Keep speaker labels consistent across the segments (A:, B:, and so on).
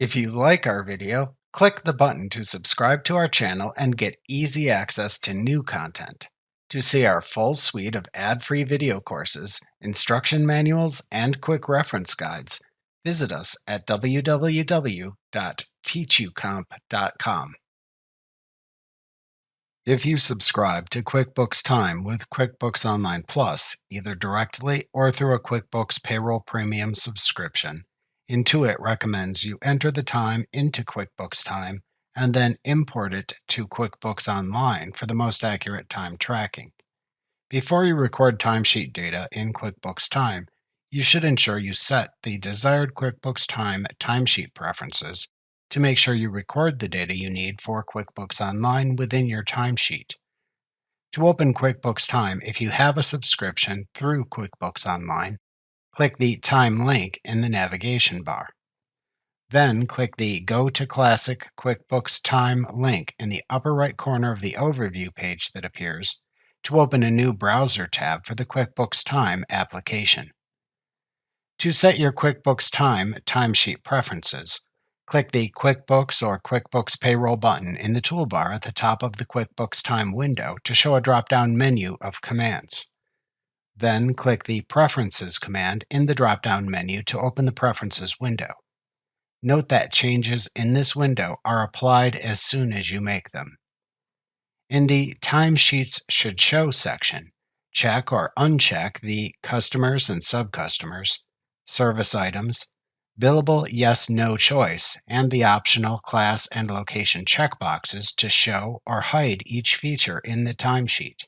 A: If you like our video, click the button to subscribe to our channel and get easy access to new content. To see our full suite of ad-free video courses, instruction manuals, and quick reference guides, visit us at www.teachucomp.com. If you subscribe to QuickBooks Time with QuickBooks Online Plus, either directly or through a QuickBooks Payroll Premium subscription, Intuit recommends you enter the time into QuickBooks Time and then import it to QuickBooks Online for the most accurate time tracking. Before you record timesheet data in QuickBooks Time, you should ensure you set the desired QuickBooks Time timesheet preferences to make sure you record the data you need for QuickBooks Online within your timesheet. To open QuickBooks Time, if you have a subscription through QuickBooks Online, click the Time link in the navigation bar. Then click the Go to Classic QuickBooks Time link in the upper right corner of the overview page that appears to open a new browser tab for the QuickBooks Time application. To set your QuickBooks Time timesheet preferences, click the QuickBooks or QuickBooks Payroll button in the toolbar at the top of the QuickBooks Time window to show a drop-down menu of commands. Then click the Preferences command in the drop-down menu to open the Preferences window. Note that changes in this window are applied as soon as you make them. In the Timesheets Should Show section, check or uncheck the Customers and Subcustomers, Service Items, Billable Yes/No choice, and the optional Class and Location checkboxes to show or hide each feature in the timesheet.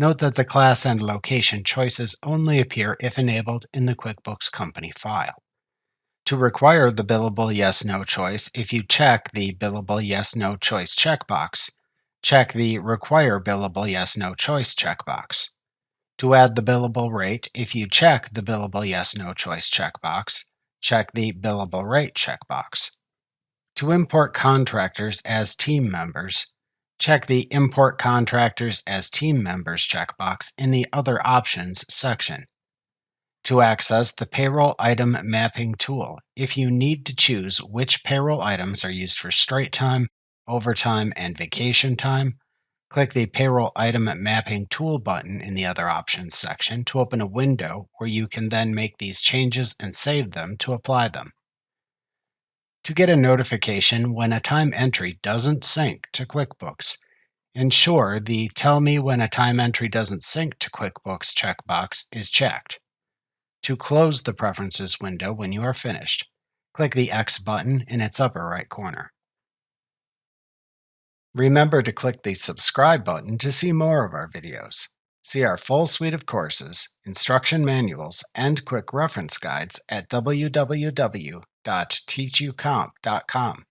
A: Note that the class and location choices only appear if enabled in the QuickBooks Company file. To require the Billable Yes/No choice, if you check the Billable Yes/No choice checkbox, check the Require Billable Yes/No choice checkbox. To add the billable rate, if you check the Billable Yes/No choice checkbox, check the Billable Rate checkbox. To import contractors as team members, check the Import Contractors as Team Members checkbox in the Other Options section. To access the Payroll Item Mapping tool, if you need to choose which payroll items are used for straight time, overtime, and vacation time, click the Payroll Item Mapping tool button in the Other Options section to open a window where you can then make these changes and save them to apply them. To get a notification when a time entry doesn't sync to QuickBooks, ensure the Tell Me When a Time Entry Doesn't Sync to QuickBooks checkbox is checked. To close the Preferences window when you are finished, click the X button in its upper right corner. Remember to click the subscribe button to see more of our videos. See our full suite of courses, instruction manuals, and quick reference guides at www.teachucomp.com.